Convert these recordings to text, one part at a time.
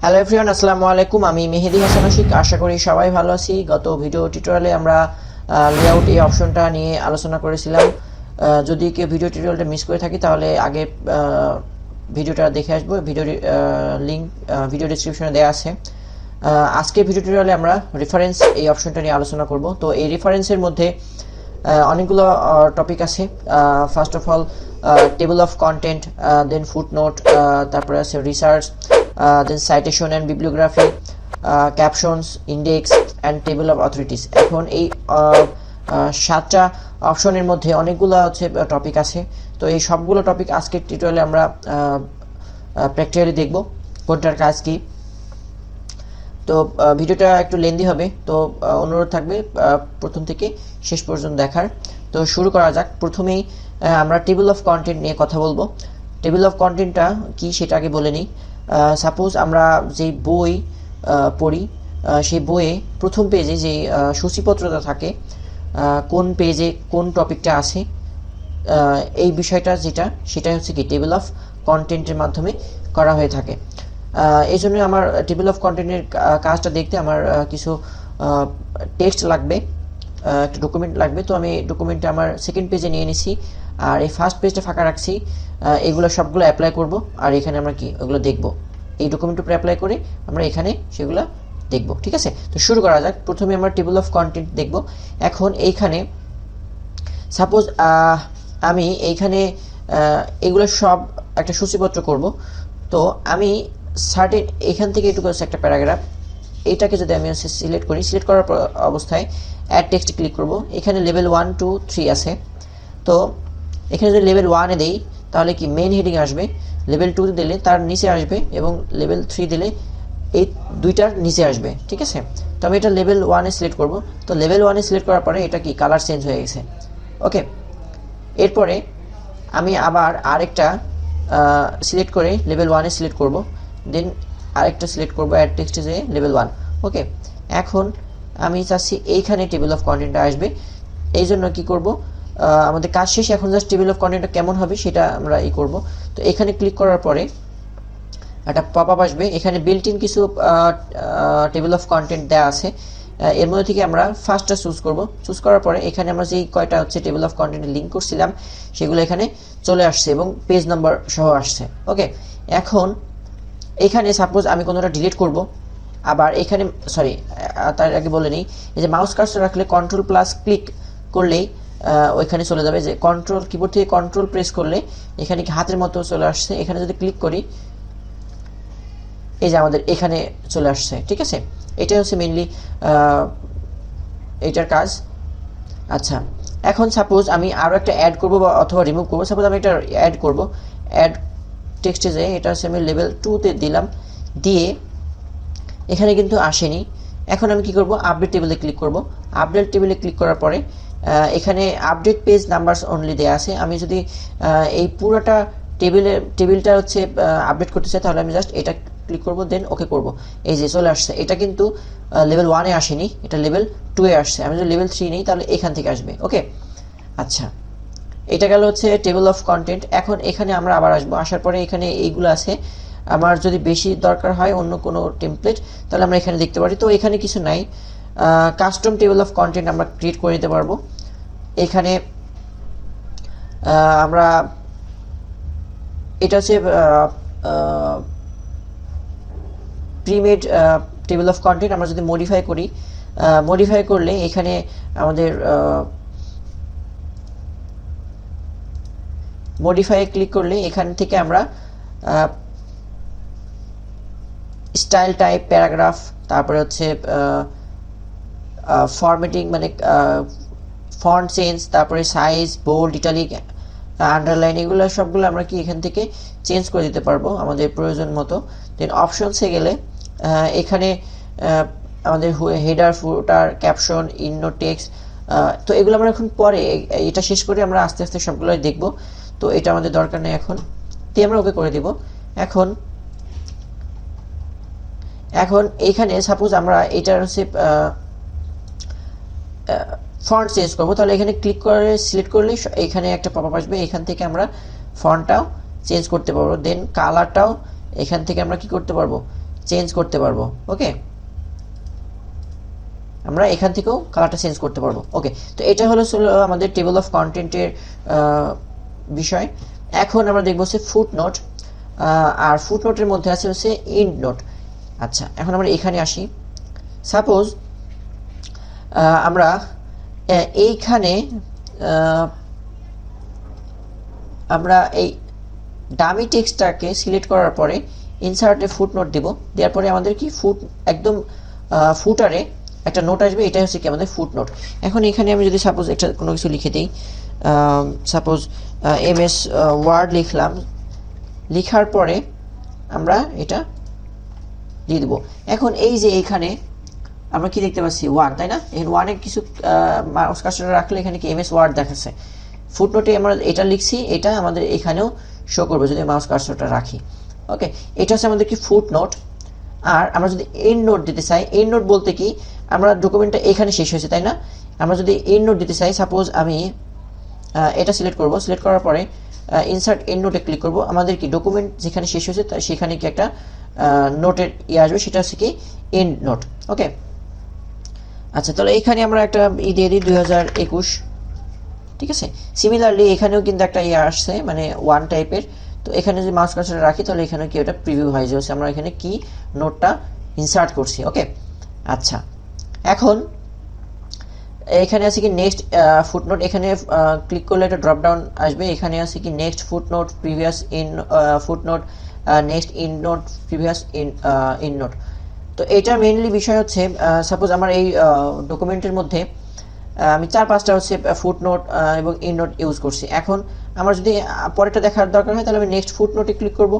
Hello everyone, আসসালামু আলাইকুম। আমি মেহেদি হাসান আশিক। আশা করি সবাই ভালো আছি। গত ভিডিও টিউটোরিয়ালে আমরা লেআউট এই অপশনটা নিয়ে আলোচনা করেছিলাম। যদি কেউ ভিডিও টিউটোরিয়ালটা মিস করে থাকি তাহলে আগে ভিডিওটা দেখে আসবো। ভিডিওর লিঙ্ক ভিডিও ডিসক্রিপশনে দেওয়া আছে। আজকে ভিডিও টিউটোরিয়ালে আমরা রেফারেন্স এই অপশনটা নিয়ে আলোচনা করব। তো এই রেফারেন্সের মধ্যে অনেকগুলো টপিক আছে। First of all table of content, then footnote, তারপরে আছে research, then citation and bibliography, captions, index and table of authorities। এখন এই সাতটা অপশনের মধ্যে অনেকগুলো হচ্ছে টপিক আছে। তো এই সবগুলো টপিক আজকের টিউটোরিয়ালে আমরা প্র্যাকটিক্যালি দেখব কোনটার কাজ কি। তো ভিডিওটা একটু লেন্দি হবে, তো অনুরোধ থাকবে প্রথম থেকে শেষ পর্যন্ত দেখার। তো শুরু করা যাক। প্রথমেই আমরা টেবল অফ কন্টেন্ট নিয়ে কথা বলবো। টেবল অফ কন্টেন্টটা কি সেটা আগে বলে নিই। সাপোজ আমরা যেই বই পড়ি, সেই বইয়ে প্রথম পেজে যেই সূচিপত্রটা থাকে, কোন পেজে কোন টপিকটা আছে, এই বিষয়টা সেটা হচ্ছে কি টেবল অফ কন্টেন্টের মাধ্যমে করা হয়ে থাকে। এই জন্য আমার টেবল অফ কন্টেন্টের কাজটা দেখতে আমার কিছু টেক্সট লাগবে, একটা ডকুমেন্ট লাগবে। তো আমি ডকুমেন্টটা আমার সেকেন্ড পেজে নিয়ে নিছি, আর এই ফার্স্ট পেজটা ফাঁকা রাখছি। এগুলো সবগুলো অ্যাপ্লাই করব, আর এখানে আমরা কি ওগুলো দেখব। এই ডকুমেন্টের উপরে অ্যাপ্লাই করে আমরা এখানে সেগুলো দেখব। ঠিক আছে, তো শুরু করা যাক। প্রথমে আমরা টেবল অফ কন্টেন্ট দেখব। এখন এইখানে সাপোজ আমি এইখানে এগুলো সব একটা সূচিপত্র করব। তো আমি সার্টেন এখান থেকে এটুকু আছে একটা প্যারাগ্রাফ, এইটাকে যদি আমি সিলেক্ট করি, সিলেক্ট করার অবস্থায় অ্যাড টেক্সট ক্লিক করব। এখানে লেভেল 1, 2, 3 আছে। তো এখানে যদি লেভেল 1-এ দেই তাহলে কি মেন হেডিং আসবে, লেভেল 2 দিলে তার নিচে আসবে, এবং লেভেল 3 দিলে এই দুইটার নিচে আসবে। ঠিক আছে, তো আমি এটা লেভেল 1-এ সিলেক্ট করব। তো লেভেল 1-এ সিলেক্ট করার পরে এটা কি কালার চেঞ্জ হয়ে গেছে। ওকে, এরপরে আমি আবার আরেকটা সিলেক্ট করে লেভেল 1-এ সিলেক্ট করব, দেন আরেকটা সিলেক্ট করব অ্যাড টেক্সটে যে লেভেল 1। ওকে, এখন আমি চাচ্ছি এইখানে টেবিল অফ কন্টেন্টটা আসবে। এই জন্য কী করব, আমাদের কাজ শেষে এখন জাস্ট টেবিল অফ কন্টেন্টটা কেমন হবে সেটা আমরা করব। তো এখানে ক্লিক করার পরে একটা পপ আপ আসবে। এখানে বিল্ট ইন কিছু টেবিল অফ কন্টেন্ট দেওয়া আছে। এর মধ্যে থেকে আমরা ফার্স্টটা চুজ করব। চুজ করার পরে এখানে আমরা যেই কয়টা হচ্ছে টেবিল অফ কন্টেন্টে লিঙ্ক করছিলাম সেগুলো এখানে চলে আসছে এবং পেজ নাম্বার সহ আসছে। ওকে, এখন এখানে সাপোজ আমি কোনোটা ডিলিট করব, আবার এখানে তার আগে বলে নিই, এই যে মাউস কার্সর রাখলে কন্ট্রোল প্লাস ক্লিক করলেই ওইখানে চলে যাবে। যে কন্ট্রোল কিবোর্ড থেকে কন্ট্রোল প্রেস করলে এখানে কি হাতের মতো চলে আসছে। এখানে যদি ক্লিক করি, এই যে আমাদের এখানে চলে আসছে। ঠিক আছে, এটাই হচ্ছে মেইনলি এটার কাজ। আচ্ছা, এখন সাপোজ আমি আরও একটা অ্যাড করবো বা অথবা রিমুভ করবো। সাপোজ আমি এটা অ্যাড করব, অ্যাড টেক্সটে যে এটা হচ্ছে আমি লেভেল 2-তে দিলাম, দিয়ে এখানে কিন্তু আসেনি। এখন আমি কি করব, আপডেট টেবিলে ক্লিক করব। আপডেট টেবিলে ক্লিক করার পরে এখানে আপডেট পেজ নাম্বারস অনলি দেওয়া আছে। আমি যদি এই পুরোটা টেবিলটা হচ্ছে আপডেট করতে চাই তাহলে আমি জাস্ট এটা ক্লিক করব, দেন ওকে করব। এই যে চলে আসছে। এটা কিন্তু লেভেল 1-এ আসেনি, এটা লেভেল 2-এ আসছে। আমি যদি লেভেল 3 নিই তাহলে এখান থেকে আসবে। ওকে, আচ্ছা, এটা গেল হচ্ছে টেবল অফ কন্টেন্ট। এখন এখানে আমরা আবার আসবো। আসার পরে এখানে এইগুলো আছে। আমার যদি বেশি দরকার হয় অন্য কোনো টেমপ্লেট তাহলে আমরা এখানে দেখতে পারি। তো এখানে কিছু নাই, কাস্টম টেবল অফ কন্টেন্ট আমরা ক্রিয়েট করে নিতে পারবো। এখানে আমরা এটা হচ্ছে প্রিমেড টেবল অফ কন্টেন্ট। আমরা যদি মডিফাই করি, মডিফাই করলে এখানে আমাদের মডিফাই ক্লিক করলে এখান থেকে আমরা স্টাইল টাইপ, প্যারাগ্রাফ, তারপরে হচ্ছে ফরম্যাটিং মানে ফন্ট চেঞ্জ, তারপরে সাইজ, বোল্ড, ইটালিক, আন্ডারলাইন, এগুলো সবগুলো আমরা কি এখান থেকে চেঞ্জ করে দিতে পারবো আমাদের প্রয়োজন মতো। দেন অপশনসে গেলে এখানে আমাদের হেডার, ফুটার, ক্যাপশন, ইননোট, টেক্সট, তো এগুলো আমরা এখন পরে এটা শেষ করে আমরা আস্তে আস্তে সবগুলোই দেখব। তো এটা আমাদের দরকার নেই এখন, তো আমরা ওকে করে দিব। এখন এইখানে সাপোজ আমরা এটার হচ্ছে ফন্ট চেঞ্জ করবো, তাহলে এখানে ক্লিক করে সিলেক্ট করলে এখানে একটা পপআপ আসবে। এখান থেকে আমরা ফন্টটাও চেঞ্জ করতে পারবো, দেন কালারটাও এখান থেকে আমরা কি করতে পারবো, চেঞ্জ করতে পারবো। ওকে, আমরা এখান থেকেও কালারটা চেঞ্জ করতে পারবো। ওকে, তো এটা হলো আমাদের টেবিল অফ কন্টেন্টের বিষয়। এখন আমরা দেখবো হচ্ছে ফুটনোট, আর ফুটনোটের মধ্যে আছে হচ্ছে এন্ড নোট। আচ্ছা, এখন আমরা এখানে আসি। সাপোজ আমরা এইখানে আমরা এই ডামি টেক্সটটাকে সিলেক্ট করার পরে ইনসার্টে ফুটনোট দেব, দেওয়ার পরে আমাদের কি একদম ফুটারে একটা নোট আসবে, এটা হচ্ছে কি আমাদের ফুটনোট। এখন এখানে আমি যদি সাপোজ একটা কোনো কিছু লিখে দিই, সাপোজ MS ওয়ার্ড লিখলাম, লেখার পরে আমরা এটা দিয়ে দেবো। এখন এই যে এখানে আমরা কি দেখতে পাচ্ছি, ওয়ান, তাই না? এখানে ওয়ানে কিছু মাউস কার্সর রাখলে এখানে কি MS ওয়ার্ড দেখাচ্ছে। ফুটনোটে আমরা এটা লিখছি, এটা আমাদের এখানেও শো করবে যদি মাউস কার্সরটা রাখি। ওকে, এটা হচ্ছে আমাদের কি ফুটনোট। আর আমরা যদি এন্ড নোট দিতে চাই, এন্ড নোট বলতে কি, আমরা ডকুমেন্টটা এখানে শেষ হয়েছে, তাই না? আমরা যদি এন্ড নোট দিতে চাই, সাপোজ আমি এটা সিলেক্ট করব, সিলেক্ট করার পরে ইনসার্ট এন্ড নোটে ক্লিক করব, আমাদের কি ডকুমেন্ট যেখানে শেষ হয়েছে সেখানে কি একটা নোটের আসবে, সেটা হচ্ছে কি এন্ড নোট। ওকে, আচ্ছা, তাহলে এখানে আমরা একটা দিয়ে দিই 2021, ঠিক আছে। সিমিলারলি এখানেও কিন্তু একটা আসছে, মানে ওয়ান টাইপের। তো এখানে যদি মাউস কার্সর রাখি তাহলে এখানে কি ওটা প্রিভিউ হয়ে যাচ্ছে, আমরা এখানে কি নোটটা ইনসার্ট করছি। ওকে, আচ্ছা, এখন এখানে আছে কি নেক্সট ফুটনোট, এখানে ক্লিক করলে একটা ড্রপ ডাউন আসবে, এখানে আছে কি next footnote, previous in footnote, next in note, previous in note. তো এটা মেইনলি বিষয় হচ্ছে, সাপোজ আমার এই ডকুমেন্টের মধ্যে আমি 4-5টা হচ্ছে ফুটনোট এবং ইন নোট ইউজ করছি। এখন আমার যদি পরেরটা দেখার দরকার হয় তাহলে আমি নেক্সট ফুটনোটে ক্লিক করব,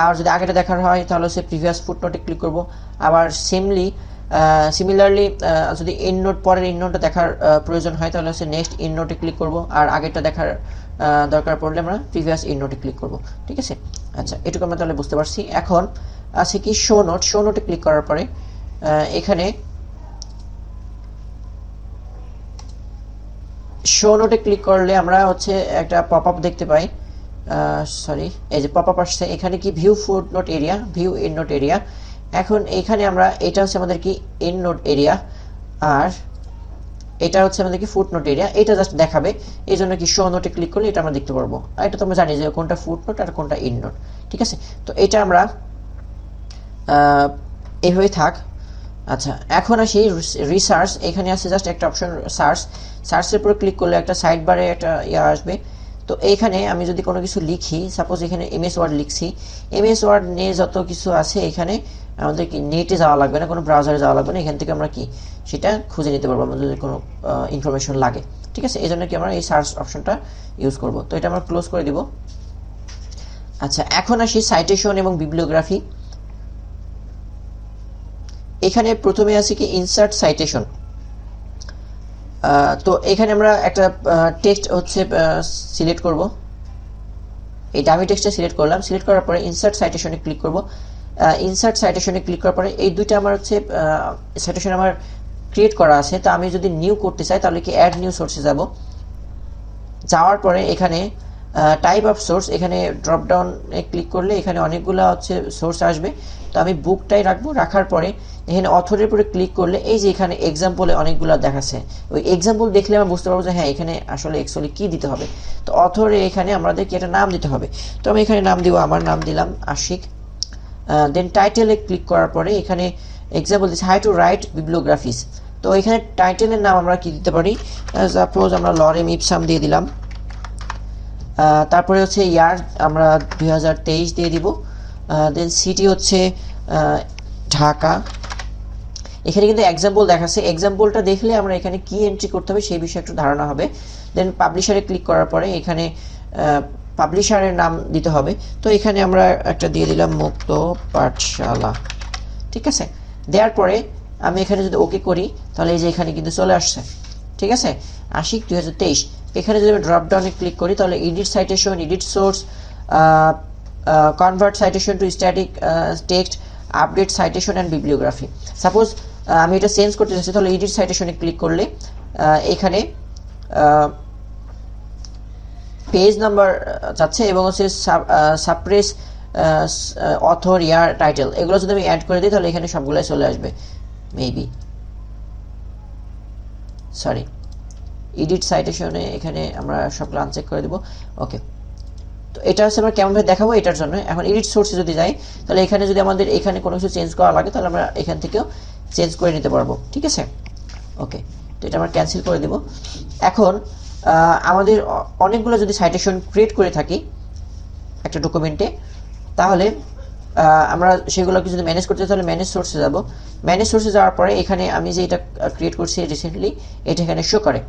আর যদি আগেটা দেখার হয় তাহলে হচ্ছে প্রিভিয়াস ফুটনোটে ক্লিক করব। আবার সিমিলারলি যদি ইন নোট, পরের ইন নোটটা দেখার প্রয়োজন হয় তাহলে হচ্ছে নেক্সট ইন নোটে ক্লিক করব, আর আগেরটা দেখার দরকার পড়লে আমরা প্রিভিয়াস ইন নোটে ক্লিক করব। ঠিক আছে, আচ্ছা, এটুকু আমরা তাহলে বুঝতে পারছি। এখন আছে কি শো নোট, শো নোটে ক্লিক করার পরে এখানে শো নোটে ক্লিক করলে আমরা হচ্ছে একটা পপআপ দেখতে পাই, সরি, এই যে পপআপ আসছে, এখানে কি view footnote area, view endnote area. এখন এখানে আমরা, এটা হচ্ছে আমাদের কি এন্ড নোট এরিয়া, আর এটা হচ্ছে আমাদের কি ফুটনোট এরিয়া, এটা জাস্ট দেখাবে। এই জন্য কি শো নোটে ক্লিক করলে এটা আমরা দেখতে পারবো। আর এটা তো আমরা জানি যে কোনটা ফুটনোট আর কোনটা এন্ড নোট। ঠিক আছে, তো এটা আমরা এইভাবে থাক। আচ্ছা, এখন আসি রিসার্চ, এখানে আছে জাস্ট একটা অপশন সার্চের উপরে ক্লিক করলে একটা সাইড বারে একটা আসবে। তো এইখানে আমি যদি কোনো কিছু লিখি, সাপোজ এখানে MS ওয়ার্ড লিখছি, MS ওয়ার্ড নিয়ে যত কিছু আছে এখানে আমাদের কি নেটে যাওয়া লাগবে না, কোনো ব্রাউজারে যাওয়া লাগবে না, এখান থেকে আমরা কি সেটা খুঁজে নিতে পারবো আমাদের যদি কোনো ইনফরমেশন লাগে। ঠিক আছে, এই জন্য কি আমরা এই সার্চ অপশনটা ইউজ করব। তো এটা আমরা ক্লোজ করে দিব। আচ্ছা, এখন আসি সাইটেশন এবং বিবলিওগ্রাফি। এখানে প্রথমে আছে কি ইনসার্ট সাইটেশন। তো এখানে আমরা একটা টেক্সট হচ্ছে সিলেক্ট করব, এই ডামি টেক্সটটা সিলেক্ট করলাম, সিলেক্ট করার পরে ইনসার্ট সাইটেশনে ক্লিক করব। ইনসার্ট সাইটেশনে ক্লিক করার পরে এই দুইটা আমার হচ্ছে সাইটেশন আমার ক্রিয়েট করা আছে। তো আমি যদি নিউ করতে চাই তাহলে কি অ্যাড নিউ সোর্সে যাব, যাওয়ার পরে এখানে টাইপ অফ সোর্স, এখানে ড্রপ ডাউনে ক্লিক করলে এখানে অনেকগুলো হচ্ছে সোর্স আসবে। তো আমি বুকটাই রাখবো, রাখার পরে এখানে অথরের উপরে ক্লিক করলে এই যে এখানে এক্সাম্পলে অনেকগুলো দেখাচ্ছে, ওই এক্সাম্পল দেখলে আমরা বুঝতে পারবো যে হ্যাঁ এখানে আসলে অ্যাকচুয়ালি কি দিতে হবে। তো অথরে এখানে আমাদেরকে একটা নাম দিতে হবে। তো আমি এখানে নাম দিব, আমার নাম দিলাম আশিক। দেন টাইটেলে ক্লিক করার পরে এখানে এক্সাম্পল দিচ্ছে হাউ টু রাইট বিবলিওগ্রাফিস। তো এখানে টাইটেলের নাম আমরা কি দিতে পারি, সাপোজ আমরা লরেম ইপসাম দিয়ে দিলাম। তারপরে হচ্ছে ইয়ার আমরা 2023 দিয়ে দিব। দেন সিটি হচ্ছে ঢাকা। এখানে কিন্তু এক্সাম্পল দেখাচ্ছে, এক্সাম্পলটা দেখলে আমরা এখানে কি এন্ট্রি করতে হবে সেই বিষয়ে একটু ধারণা হবে। দেন পাবলিশারে ক্লিক করার পরে এখানে পাবলিশারের নাম দিতে হবে। তো এখানে আমরা একটা দিয়ে দিলাম মুক্ত পাঠশালা। ঠিক আছে, দেওয়ার পরে আমি এখানে যদি ওকে করি তাহলে এই যে এখানে কিন্তু চলে আসছে। ঠিক আছে, আশিক 2023। এখানে যদি আমি ড্রপ ডাউনে ক্লিক করি তাহলে edit citation, edit source, convert citation to static text, update citation and bibliography. Suppose আমি এটা চেঞ্জ করতে চাচ্ছি তাহলে এডিট সাইটেশনে ক্লিক করলে এখানে পেজ নাম্বার যাচ্ছে এবং হচ্ছে সাপ্রেস অথর, ইয়ার, টাইটেল, এগুলো যদি আমি অ্যাড করে দিই তাহলে এখানে সবগুলাই চলে আসবে। মেবি সরি, এডিট সাইটেশনে এখানে আমরা সবগুলো আনচেক করে দিব। ওকে, তো এটা হচ্ছে আমরা কেমনভাবে দেখাবো এটার জন্য। এখন এডিট সোর্সে যদি যাই তাহলে এখানে যদি আমাদের এখানে কোনো কিছু চেঞ্জ করা লাগে তাহলে আমরা এখান থেকেও চেঞ্জ করে নিতে পারবো, ঠিক আছে। ওকে, তো এটা আমরা ক্যান্সেল করে দেব। এখন আমাদের অনেকগুলো যদি সাইটেশন ক্রিয়েট করে থাকি একটা ডকুমেন্টে, তাহলে আমরা সেগুলোকে যদি ম্যানেজ করতে তাহলে ম্যানেজ সোর্সে যাব। ম্যানেজ সোর্সে যাওয়ার পরে এখানে আমি যে এটা ক্রিয়েট করছি রিসেন্টলি, এটা এখানে শো করে।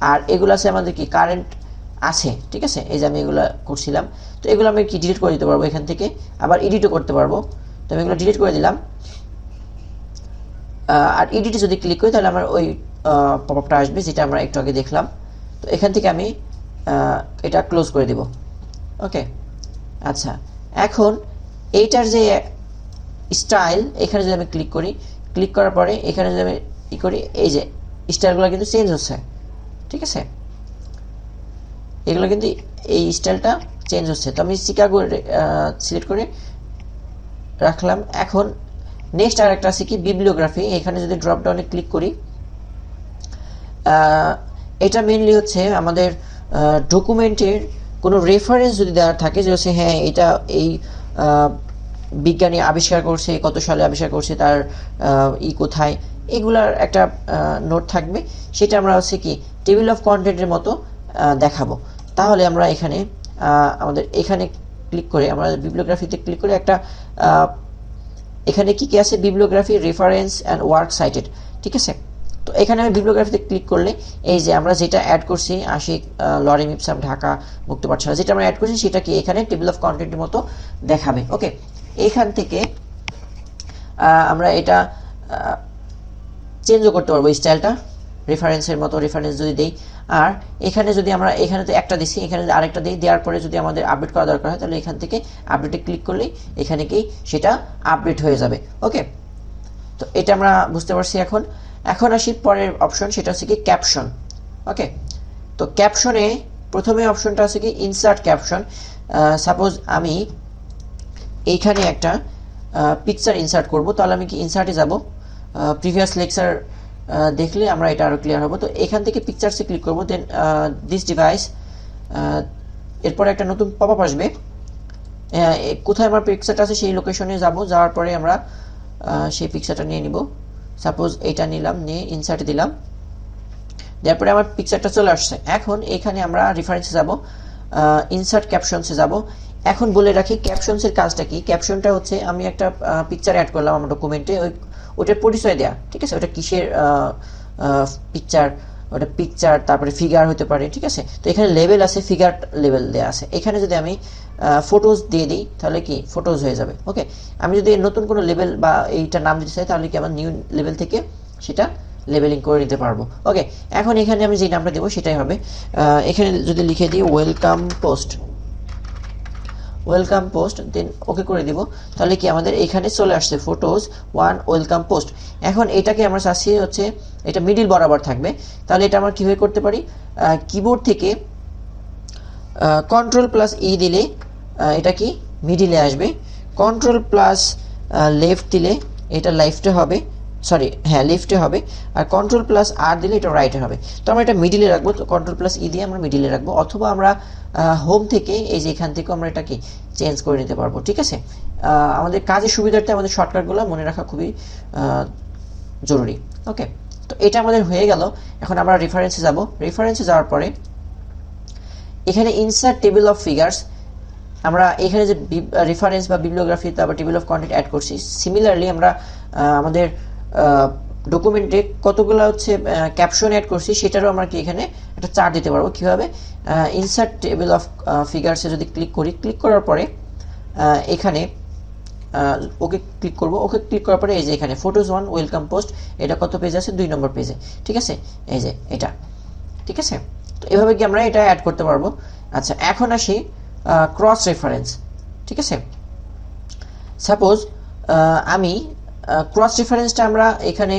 আর এগুলো আছে আমাদের কি কারেন্ট আছে, ঠিক আছে। এই যে আমি এগুলো করছিলাম, তো এগুলো আমি কি ডিলিট করে দিতে পারবো এখান থেকে, আবার এডিটও করতে পারবো। তো আমি এগুলো ডিলিট করে দিলাম। আর এডিটে যদি ক্লিক করি তাহলে আমার ওই পপআপটা আসবে যেটা আমরা একটু আগে দেখলাম। তো এখান থেকে আমি এটা ক্লোজ করে দিব। ওকে, আচ্ছা, এখন এইটার যে স্টাইল, এখানে যদি আমি ক্লিক করি, ক্লিক করার পরে এখানে যদি আমি ই করি, এই যে স্টাইলগুলো কিন্তু চেঞ্জ হচ্ছে, ঠিক আছে। এগুলো কিন্তু এই স্টাইলটা চেঞ্জ হচ্ছে। তো আমি চিকাগো সিলেক্ট করে রাখলাম। এখন নেক্সট আর একটা আছে কি বিবলিওগ্রাফি। এখানে যদি ড্রপ ডাউনে ক্লিক করি, এটা মেইনলি হচ্ছে আমাদের ডকুমেন্টের কোনো রেফারেন্স যদি দেওয়া থাকে যে হচ্ছে হ্যাঁ এটা এই বিজ্ঞানী আবিষ্কার করছে, কত সালে আবিষ্কার করছে, তার কোথায়, এগুলার একটা নোট থাকবে। সেটা আমরা হচ্ছে কি টেবিল অফ কন্টেন্টের মতো দেখাবো। তাহলে আমরা এখানে আমাদের এখানে ক্লিক করে আমরা বিবলিওগ্রাফিতে ক্লিক করে একটা এখানে কি কি আছে, bibliography, reference and work cited, ঠিক আছে। তো এখানে আমি বিবলিওগ্রাফিতে ক্লিক করলে এই যে আমরা যেটা অ্যাড করছি আশিক, লরেম ইপসাম, ঢাকা, মুক্তপাঠশালা, যেটা আমরা অ্যাড করছি সেটা কি এখানে টেবিল অফ কন্টেন্টের মতো দেখাবে। ওকে, এখান থেকে আমরা এটা চেঞ্জও করতে পারবো স্টাইলটা, রেফারেন্সের মতো রেফারেন্স যদি দেই। আর এখানে যদি আমরা এখানে তো একটা দিচ্ছি, এখানে যদি আরেকটা দিই, দেওয়ার পরে যদি আমাদের আপডেট করা দরকার হয় তাহলে এখান থেকে আপডেটে ক্লিক করলেই এখানে কি সেটা আপডেট হয়ে যাবে। ওকে, তো এটা আমরা বুঝতে পারছি। এখন আসি পরের অপশন, সেটা হচ্ছে কি ক্যাপশন। ওকে, তো ক্যাপশনে প্রথমে অপশনটা আছে কি ইনসার্ট ক্যাপশন। সাপোজ আমি এইখানে একটা পিকচার ইনসার্ট করব, তাহলে আমি কি ইনসার্টে যাব, প্রিভিয়াস লেকচার দেখলে আমরা এটা আরো ক্লিয়ার হবে। তো এখান থেকে পিকচারসে ক্লিক করব, দেন দিস ডিভাইস, এরপরে একটা নতুন পপআপ আসবে। কোথায় আমার পিকচারটা আছে সেই লোকেশনে যাব, যাওয়ার পরে আমরা সেই পিকচারটা নিয়ে নিব। সাপোজ এইটা নিলাম, নিয়ে ইনসার্টে দিলাম, তারপরে আমার পিকচারটা চলে আসছে। এখন এখানে আমরা রেফারেন্সে যাব, ইনসার্ট ক্যাপশনসে যাব। এখন বলে রাখি ক্যাপশনসের কাজটা কি। ক্যাপশনটা হচ্ছে আমি একটা পিকচার অ্যাড করলাম আমার ডকুমেন্টে, ওটার পরিচয় দেয়া, ঠিক আছে। ওটা কিসের পিকচার, ওটা পিকচার, তারপরে ফিগার হতে পারে, ঠিক আছে। তো এখানে লেভেল আছে, ফিগার লেভেল দেওয়া আছে। এখানে যদি আমি ফটোজ দিয়ে দিই তাহলে কি ফটোজ হয়ে যাবে। ওকে, আমি যদি নতুন কোনো লেভেল বা এইটা নাম দিতে চাই তাহলে কি আমার নিউ লেভেল থেকে সেটা লেবেলিং করে নিতে পারবো। ওকে, এখন এখানে আমি যে নামটা দেবো সেটাই হবে। এখানে যদি লিখে দিই ওয়েলকাম পোস্ট, ওয়েলকাম পোস্ট, দেন ওকে করে দিব, তাহলে কি আমাদের এখানে চলে আসছে ফটোজ 1 ওয়েলকাম পোস্ট। এখন এটাকে আমরা চাচ্ছি হচ্ছে এটা মিডিল বরাবর থাকবে। তাহলে এটা আমরা কিভাবে করতে পারি, কিবোর্ড থেকে Ctrl+E দিলে এটা কি মিডিলে আসবে, Ctrl+লেফট দিলে এটা লেফটে হবে, সরি হ্যাঁ লেফটে হবে, আর Ctrl+R দিলে এটা রাইটে হবে। তো আমরা এটা মিডিলে রাখবো, তো Ctrl+E দিয়ে আমরা মিডিলে রাখবো, অথবা আমরা হোম থেকে এই যে এখান থেকে আমরা এটাকে চেঞ্জ করে নিতে পারবো, ঠিক আছে। আমাদের কাজের সুবিধার্থে আমাদের শর্টকাটগুলো মনে রাখা খুবই জরুরি। ওকে, তো এটা আমাদের হয়ে গেল। এখন আমরা রেফারেন্সে যাব। রেফারেন্সে যাওয়ার পরে এখানে ইনসার্ট টেবিল অফ ফিগার্স, আমরা এখানে যে রেফারেন্স বা বিবলিওগ্রাফি তারপর টেবিল অফ কন্টেন্ট অ্যাড করছি, সিমিলারলি আমরা আমাদের ডকুমেন্টে কতগুলো হচ্ছে ক্যাপশন অ্যাড করছি সেটারও আমরা কি এখানে একটা চার্ট দিতে পারবো। কীভাবে, ইনসার্ট টেবিল অফ ফিগার্সে যদি ক্লিক করি, ক্লিক করার পরে এখানে ওকে ক্লিক করব। ওকে ক্লিক করার পরে এই যে এখানে ফটোজ 1 ওয়েলকাম পোস্ট, এটা কত পেজ আছে, 2 নম্বর পেজে, ঠিক আছে। এই যে এটা, ঠিক আছে। তো এভাবে কি আমরা এটা অ্যাড করতে পারবো। আচ্ছা, এখন আসি ক্রস রেফারেন্স, ঠিক আছে। সাপোজ আমি ক্রস রেফারেন্সটা আমরা এখানে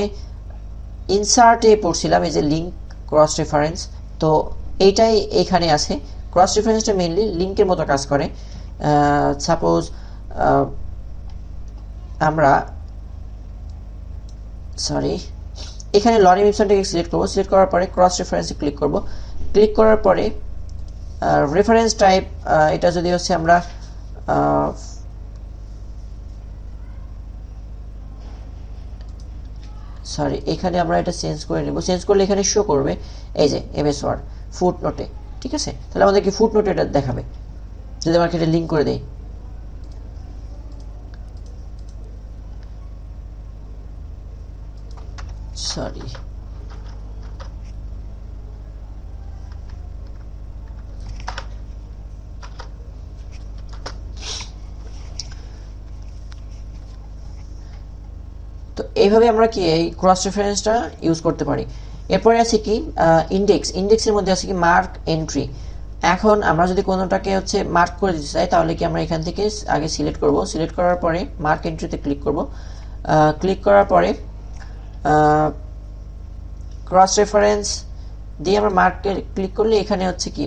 ইনসার্টে পড়ছিলাম, এই যে লিঙ্ক ক্রস রেফারেন্স, তো এইটাই এখানে আছে। ক্রস রেফারেন্সটা মেইনলি লিঙ্কের মতো কাজ করে। সাপোজ আমরা সরি এখানে লরেম ইপসনটাকে সিলেক্ট করব, সিলেক্ট করার পরে ক্রস রেফারেন্সে ক্লিক করব, ক্লিক করার পরে রেফারেন্স টাইপ এটা যদি হচ্ছে আমরা সরি এখানে আমরা এটা চেঞ্জ করে নেব, চেঞ্জ করলে এখানে শো করবে এই যে এমএস ওয়ার্ড ফুটনোটে, ঠিক আছে। তাহলে আমাদেরকে ফুটনোটে এটা দেখাবে যদি আমরা এটা লিঙ্ক করে দেই। সরি তো এইভাবে আমরা কি এই ক্রস রেফারেন্সটা ইউজ করতে পারি। এরপরে আছে কি ইন্ডেক্স, ইন্ডেক্সের মধ্যে আছে কি মার্ক এন্ট্রি। এখন আমরা যদি কোনোটাকে হচ্ছে মার্ক করে দিতে চাই তাহলে কি আমরা এখান থেকে আগে সিলেক্ট করব, সিলেক্ট করার পরে মার্ক এন্ট্রিতে ক্লিক করব, ক্লিক করার পরে ক্রস রেফারেন্স দিয়ে আমরা মার্কে ক্লিক করলে এখানে হচ্ছে কি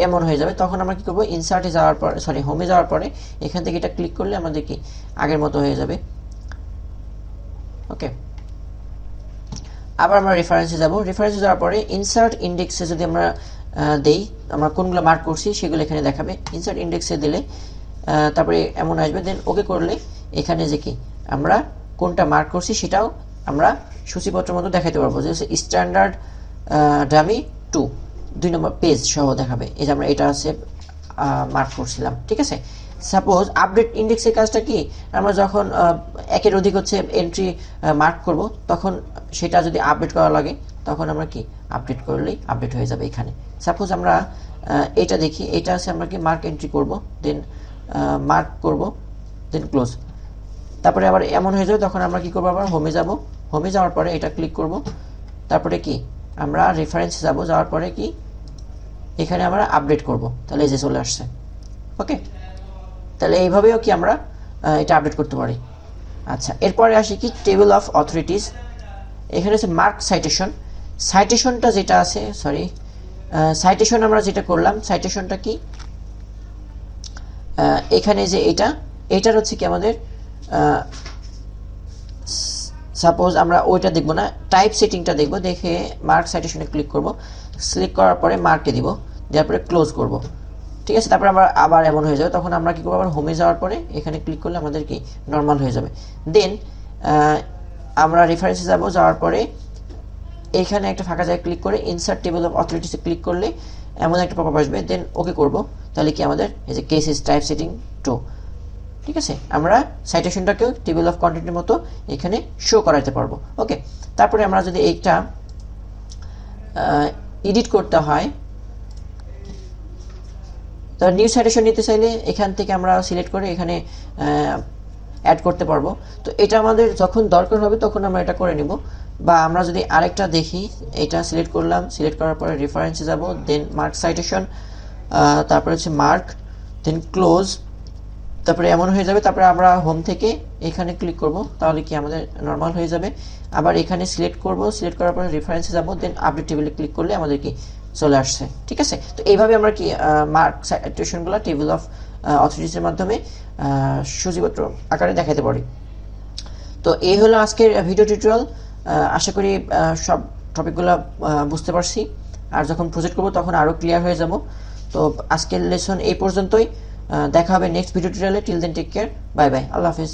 এমন হয়ে যাবে। তখন আমরা কি করব, ইনসার্টে যাওয়ার পরে সরি হোমে যাওয়ার পরে এখান থেকে এটা ক্লিক করলে আমাদের কি আগের মতো হয়ে যাবে। ওকে, আবার আমরা রেফারেন্সে যাব, রেফারেন্সে যাওয়ার পরে ইনসার্ট ইন্ডেক্সে যদি আমরা দেই আমরা কোনগুলো মার্ক করছি সেগুলো এখানে দেখাবে। ইনসার্ট ইন্ডেক্সে দিলে তারপরে এমন আসবে, দেন ওকে করলে এখানে যে কি আমরা কোনটা মার্ক করছি সেটাও আমরা সূচিপত্রের মতো দেখাতে পারবো, যে হচ্ছে স্ট্যান্ডার্ড ডামি 2 2 নম্বর পেজ সহ দেখাবে। এই যে আমরা এটা আছে মার্ক করছিলাম, ঠিক আছে। সাপোজ আপডেট ইন্ডেক্সের কাজটা কি, আমরা যখন একের অধিক হচ্ছে এন্ট্রি মার্ক করব তখন সেটা যদি আপডেট করা লাগে তখন আমরা কি আপডেট করলেই আপডেট হয়ে যাবে এখানে। সাপোজ আমরা এটা দেখি, এটা আছে আমরা কি মার্ক এন্ট্রি করব, দেন মার্ক করব, দেন ক্লোজ, তারপরে আবার এমন হয়ে যাবে তখন আমরা কি করব, আবার হোমে যাব, হোমে যাওয়ার পরে এটা ক্লিক করব, তারপরে কি আমরা রেফারেন্সে যাব, যাওয়ার পরে কি এখানে আমরা আপডেট করব, তাহলে এই যে চলে আসছে। ওকে, তাহলে এইভাবেও কি আমরা এটা আপডেট করতে পারি। আচ্ছা, এরপরে আসি কি টেবিল অফ অথরিটিস। এখানে হচ্ছে মার্ক সাইটেশন, সাইটেশনটা যেটা আছে সরি সাইটেশন আমরা যেটা করলাম, সাইটেশনটা কি এখানে যে এটার হচ্ছে কি আমাদের সাপোজ আমরা ওইটা দেখবো না, টাইপ সেটিংটা দেখবো, দেখে মার্ক সাইটেশনে ক্লিক করব, সিলেক্ট করার পরে মার্কে দিব, দেওয়ার পরে ক্লোজ করব, ঠিক আছে। তারপরে আমরা আবার এমন হয়ে যাবে, তখন আমরা কি করবো, আবার হোমে যাওয়ার পরে এখানে ক্লিক করলে আমাদের কি নর্মাল হয়ে যাবে। দেন আমরা রেফারেন্সে যাব, যাওয়ার পরে এখানে একটা ফাঁকা জায়গায় ক্লিক করে ইনসার্ট টেবিল অফ অথরিটিসে ক্লিক করলে এমন একটা পপআপ আসবে, দেন ওকে করব, তাহলে কি আমাদের এই যে কেস ইজ টাইপ সেটিং 2, ঠিক আছে। আমরা সাইটেশনটাকেও টেবিল অফ কন্টেন্টের মতো এখানে শো করাতে পারবো। ওকে, তারপরে আমরা যদি এইটা এডিট করতে হয়, তো নিউ সাইটেশন নিতে চাইলে এখান থেকে আমরা সিলেক্ট করে এখানে অ্যাড করতে পারবো। তো এটা আমাদের যখন দরকার হবে তখন আমরা এটা করে নিব। বা আমরা যদি আরেকটা দেখি, এটা সিলেক্ট করলাম, সিলেক্ট করার পরে রেফারেন্সে যাব, দেন মার্ক সাইটেশন, তারপরে হচ্ছে মার্ক, দেন ক্লোজ, তারপরে এমন হয়ে যাবে। তারপরে আমরা হোম থেকে এখানে ক্লিক করব, তাহলে কি আমাদের নর্মাল হয়ে যাবে। আবার এখানে সিলেক্ট করব, সিলেক্ট করার পরে রেফারেন্সে যাব, দেন আপডেট টেবিলে ক্লিক করলে আমাদের কি চলে আসছে, ঠিক আছে। তো এইভাবে আমরা কি মার্ক সাইটেশনগুলো টেবিল অফ অথরিটিসের মাধ্যমে সূচিপত্র আকারে দেখাতে পারি। তো এই হলো আজকের ভিডিও টিউটোরিয়াল। আশা করি সব টপিকগুলো বুঝতে পারছি, আর যখন প্রজেক্ট করব তখন আরও ক্লিয়ার হয়ে যাব। তো আজকের লেসন এই পর্যন্তই, দেখা হবে নেক্সট ভিডিও টিউটোরিয়ালে। Till then take care, bye bye, আল্লাহ হাফিজ।